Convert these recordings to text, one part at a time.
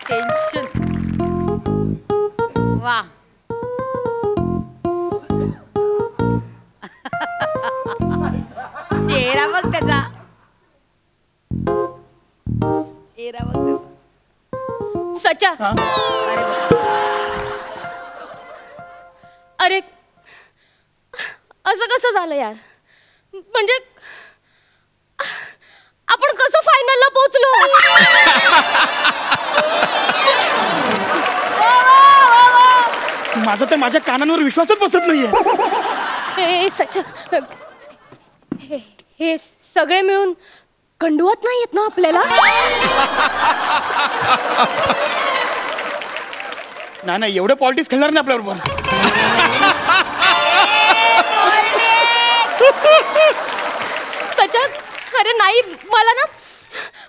Tension. वा. चेहरा बघ त्याचा. चेहरा बघ त्याचा. सचा. अरे असं कसं झालं यार. म्हणजे आपण कसं फायनलला पोहोचलो. माझा तर माझ्या कानांवर विश्वासच बसत नाहीये. हे सचा, हे सगळे मिळून कंडवत नाहीयेत ना आपल्याला. नाही एवढे पॉलिटिक्स खेळणार नाही आपल्याबरोबर. सचा, अरे नाही, मला ना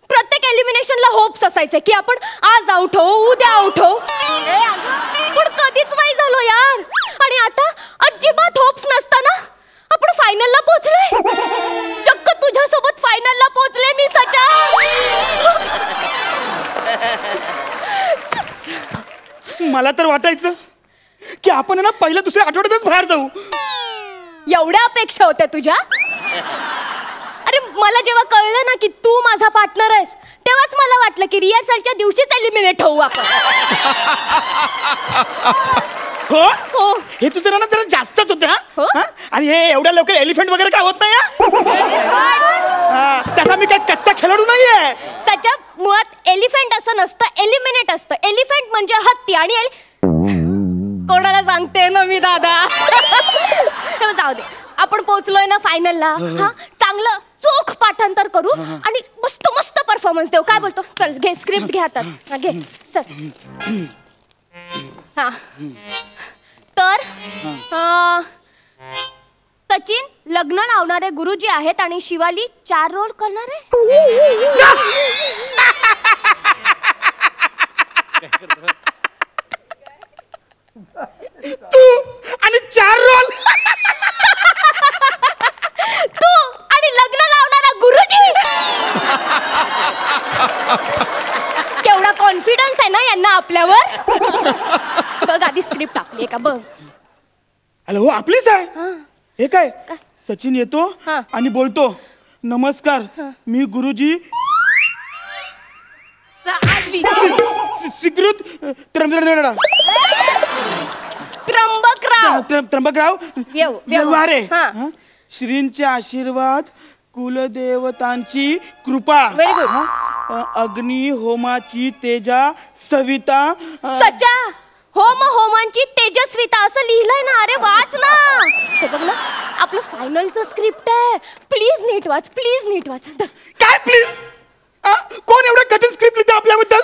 प्रत्येक एलिमिनेशनला होप्स असायचे की आपण आज आउट हो, उद्या आउट हो, पण कधीच नाही झालो यार. आणि आता अजिबात होप्स नसताना आपण फायनलला पोहोचलोय. चक्क तुझ्यासोबत फायनलला पोहोचले मी सचा. मला तर वाटायचं की आपण ना पहिल्या दुसऱ्या आठवड्यातच बाहेर जाऊ. एवढ्या अपेक्षा होत्या तुझ्या. अरे मला जेव्हा कळलं ना की तू माझा पार्टनर आहेस तेव्हाच मला वाटलं की रिहर्सलच्या दिवशीच एलिमिनेट होऊ आपण. हो हो, हे तुझं ना जरा जास्तच होतं. हो? आणि हे एवढ्या लवकर एलिफंट वगैरे काय होत नाही. तसा मी काय कच्चा खेळाडू नाहीये. सचा, मुळात एलिफंट असं नसतं, एलिमिनेट असतं. एलिफंट म्हणजे हत्ती आणि कोणाला सांगते ना मी दादा. जाऊ दे, आपण पोहोचलोय ना फायनलला. हा, चांगलं चोख पाठांतर करू आणि मस्त मस्त परफॉर्मन्स देऊ. काय बोलतो? चल घे स्क्रिप्ट, घे हातात. घे चल. हा तर सचिन लग्न लावणारे गुरुजी आहेत आणि शिवाली 4 रोल करणार आहे. तू आणि 4 रोल. तू आणि लग्न लावणारा गुरुजी. केवढा कॉन्फिडन्स आहे ना यांना आपल्यावर. बघ आधी स्क्रिप्ट आपली आहे का बघ. अरे हो, आपलीच आहे. हे काय, सचिन येतो आणि बोलतो, नमस्कार मी गुरुजी स्वीकृत त्र्यंबकराव व्यवहारे. श्रींचे आशीर्वाद, कुलदेवतांची कृपा, व्हेरी गुड. अग्नी होमाची तेजा सविता. सच्चा, होम होमांची तेजस्विता असं लिहिलंय ना. अरे वाच ना. हे बघ ना, आपलं फायनलचं स्क्रिप्ट आहे. प्लीज नीट वाच, प्लीज नीट वाच. काय प्लीज? कोण एवढं कठीण स्क्रिप्ट लिहितं आपल्याबद्दल?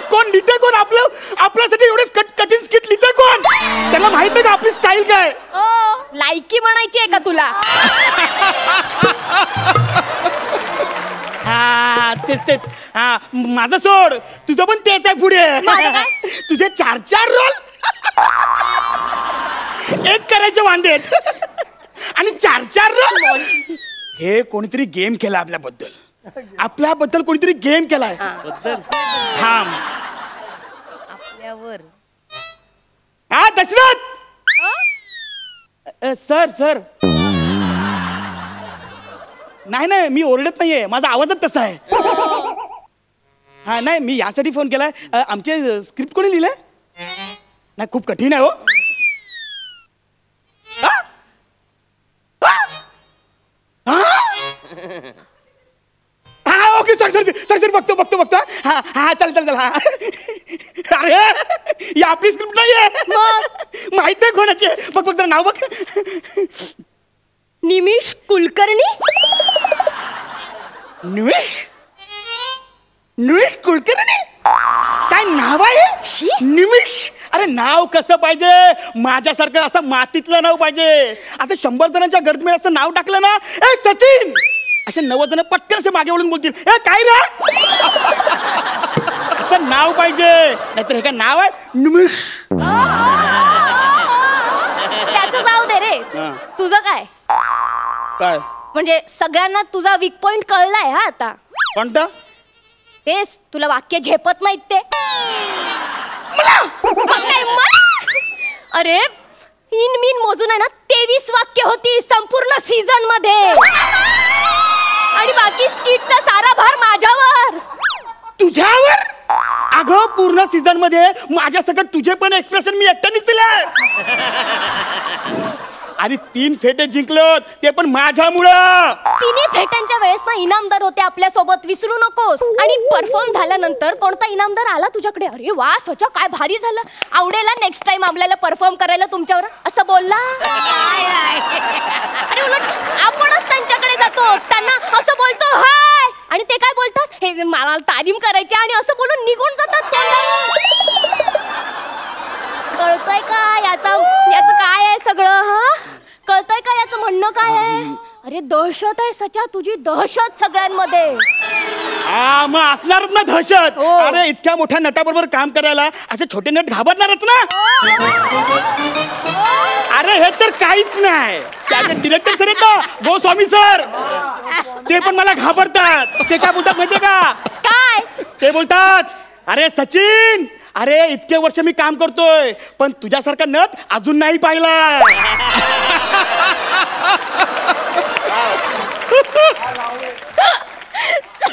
कोण लिहितं? कोण आपल्यासाठी एवढे कठीण स्क्रिप्ट लिहितं? कोण? त्याला माहित नाही का आपली स्टाईल काय? लायकी म्हणायची आहे का तुला? हा तेच. हा माझं सोड, तुझं पण तेच आहे पुढे. तुझे 4 रोल एक करायचे वांदेत आणि 4 रोल. हे कोणीतरी गेम केला आपल्याबद्दल कोणीतरी गेम केलाय. थांब आपल्यावर. हा दशरथ सर. नाही मी ओरडत नाहीये, माझा आवाजच तसा आहे. हा नाही, मी यासाठी फोन केलाय. आमचे स्क्रिप्ट कोणी लिहिलंय? नाही खूप कठीण आहे हो. हा ओके सर बघतो. हा चल. हा अरे ही आपली स्क्रिप्ट नाहीये. माहित आहे कोणाची. बघ जरा नाव बघ. निमिष कुलकर्णी. निमिष कुलकर्णी काय नाव आहे? निमिष. अरे नाव कसं पाहिजे? माझ्यासारखं असं मातीतलं नाव पाहिजे. आता 100 जणांच्या गर्दीमध्ये असं नाव टाकलं ना, ए सचिन, असे 90 जण पटकन असे मागे वळून बोलतील, ए काय रे, असं नाव पाहिजे. नाहीतर हे काय नाव आहे निमिष. त्याचं जाऊ दे रे. तुझं काय काय म्हणजे सगळ्यांना तुझा वीक पॉइंट कळलाय. हा आता कोणतं? तेच तुला वाक्य झेपत नाहीत ते. मला मग काय मला? अरे इन मीन मोजून आहे ना 23 वाक्य होती संपूर्ण सीझन मध्ये आणि बाकी स्किटचा सारा भार माझ्यावर. तुझ्यावर? अगं पूर्ण सीझन मध्ये माझ्या सगळं तुझे पण एक्सप्रेशन मी एकट्यानेच दिलं. आणि 3 फेटे जिंकलो ते पण माझ्यामुळं. तिन्ही फेट्यांच्या वेळेस ना इनामदार होते आपल्या सोबत, विसरू नकोस. आणि परफॉर्म झाल्यानंतर कोणता इनामदार आला तुझ्याकडे, अरे वा सचा काय भारी झालं, आवडेल नेक्स्ट टाइम आपल्याला परफॉर्म करायला तुमच्यावर, असं बोलला. अरे उलट आपणच त्यांच्याकडे जातो, त्यांना असं बोलतो हाय, आणि ते काय बोलतात, हे मला तारीम करायची आणि असं बोलून निघून जातात तोंडावर. कळतंय का याचं काय आहे सगळं? हा कळतंय का याचं म्हणणं काय आहे? अरे दहशत आहे सचा, तुझी दहशत सगळ्यांमध्ये. मग असणारच ना दहशत. अरे इतक्या मोठ्या नटाबरोबर काम करायला असे छोटे नट घाबरणारच ना. अरे हे तर काहीच नाही. त्याचे डिरेक्टर सर आहेत ना, गोस्वामी सर, ते पण मला घाबरतात. ते काय बोलतात माहितीये का? काय ते बोलतात, अरे सचिन, अरे इतके वर्ष मी काम करतोय पण तुझ्यासारखा नट अजून नाही पाहिला.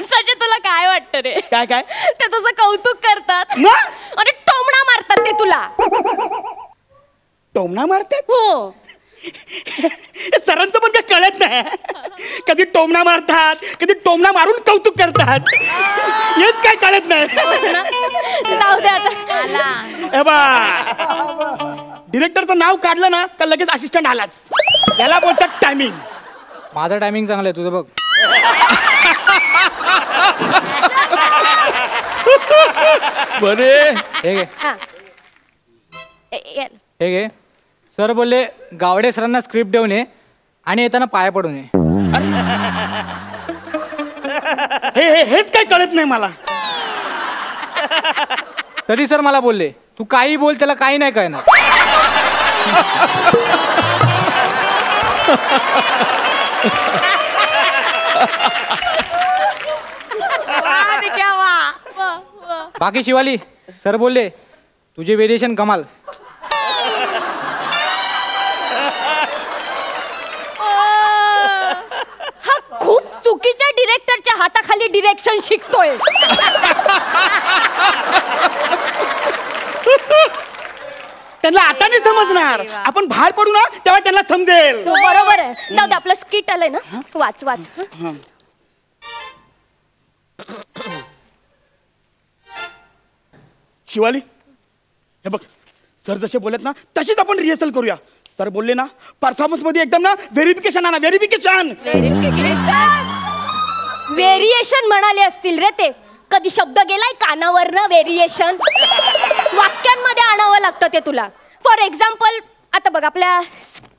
सचे तुला काय वाटतं रे? काय काय ते तुझं कौतुक करतात ना? अरे टोमणा मारतात ते तुला. टोमणा मारतात? हो. सरांचं पण काय कळत नाही. कधी टोमणा मारतात, कधी टोमणा मारून कौतुक करतात. हेच काय कळत नाही. जाऊ दे आता. डिरेक्टरचं नाव काढलं ना का लगेच असिस्टंट आलाच. याला बोलतात टायमिंग. माझं टायमिंग चांगलं आहे, तुझं बघ. बरे हे घे, हा. हे घे. सर बोलले गावडे सरांना स्क्रिप्ट देऊन ये आणि येताना पाया पडून ये. हेच काय कळत नाही मला. तरी सर मला बोलले तू काही बोल, त्याला काही नाही कळणार. बाकी शिवाली सर बोलले तुझे व्हेरिएशन कमाल. हा खूप चुकीच्या डिरेक्टरच्या हाताखाली डिरेक्शन शिकतोय. त्यांना आता नाही समजणार. आपण बाहेर पडू ना तेव्हा त्यांना समजेल. बरोबर आहे. जाऊ दे, आपलं स्किट आलंय ना, वाच वाच. शिवाली हे बघ, सर जसे बोलत ना तशीच आपण रिहर्सल करूया. सर बोलले ना परफॉर्मन्स मध्ये एकदम ना व्हेरिफिकेशन आणा. व्हेरिफिकेशन व्हेरिएशन म्हणाले असतील रे ते. कधी शब्द गेलाय कानावरनं व्हेरिएशन? वाक्यांमध्ये आणावं लागतं ते तुला. फॉर एक्झाम्पल आता बघ आपल्या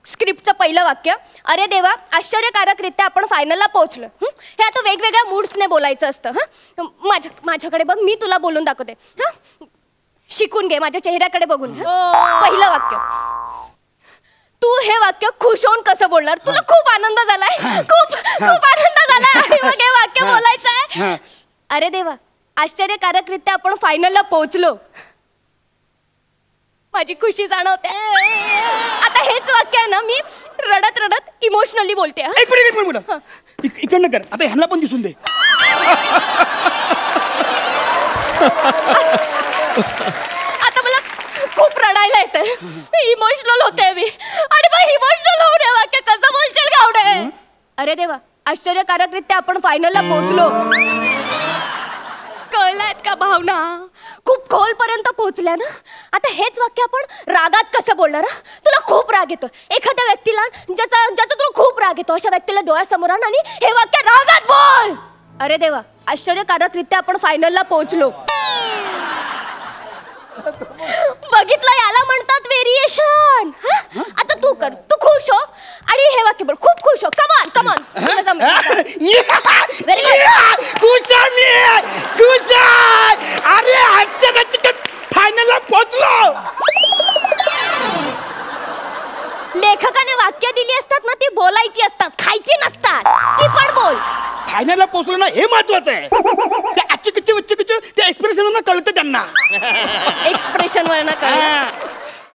स्क्रिप्टचं पहिलं वाक्य, अरे देवा आश्चर्यकारकरित्या आपण फायनलला पोहोचलो. हे आता वेगवेगळ्या मूड्सने बोलायचं असतं. माझ्याकडे बघ, मी तुला बोलून दाखवते. शिकून घे माझ्या चेहऱ्याकडे बघून. पहिलं वाक्य, तू हे वाक्य खुश होऊन कसं बोलणार? तुला खूप आनंद झालाय, खूप खूप आनंद झालाय आणि मग हे वाक्य बोलायचं आहे, अरे देवा आश्चर्यकारकरित्या आपण फायनलला पोहोचलो, माझी खुशी जाणवते. आता हेच वाक्य आहे ना, मी रडत रडत इमोशनली बोलते. एक मिनिट इकडनं कर. आता ह्यांना पण दिसून दे. आता मला खूप रडायला येतंय, इमोशनल होते मी. आणि मग इमोशनल होऊन हे वाक्य कसं बोलशील गावडे? अरे देवा आश्चर्यकारकरित्या आपण फायनलला पोहोचलो. कळल्यात का भावना? खूप खोलपर्यंत पोहोचल्या ना. आता हेच वाक्य आपण रागात कसं बोलणार? तुला खूप राग येतो एखाद्या व्यक्तीला, ज्याचा तुला खूप राग येतो, अशा व्यक्तीला डोळ्यासमोर आण आणि हे वाक्य रागात बोल. अरे देवा आश्चर्यकारकरित्या आपण फायनलला पोहोचलो. बघितलं, याला म्हणतात व्हेरिएशन. आता तू कर, तू खुश हो आणि हे वाक्य बोल, खूप खुश हो. कमान कमान. अरे फायनलला पोहोचलो. लेखकाने वाक्य दिली असतात ना, ती बोलायची असतात, खायची नसतात. ती पण बोल. फायनलला पोहोचलो ना हे महत्वाचं आहे. त्या अच्ची किच्ची त्या एक्सप्रेशन कळतं त्यांना. एक्सप्रेशन वरनं कळलं. हा.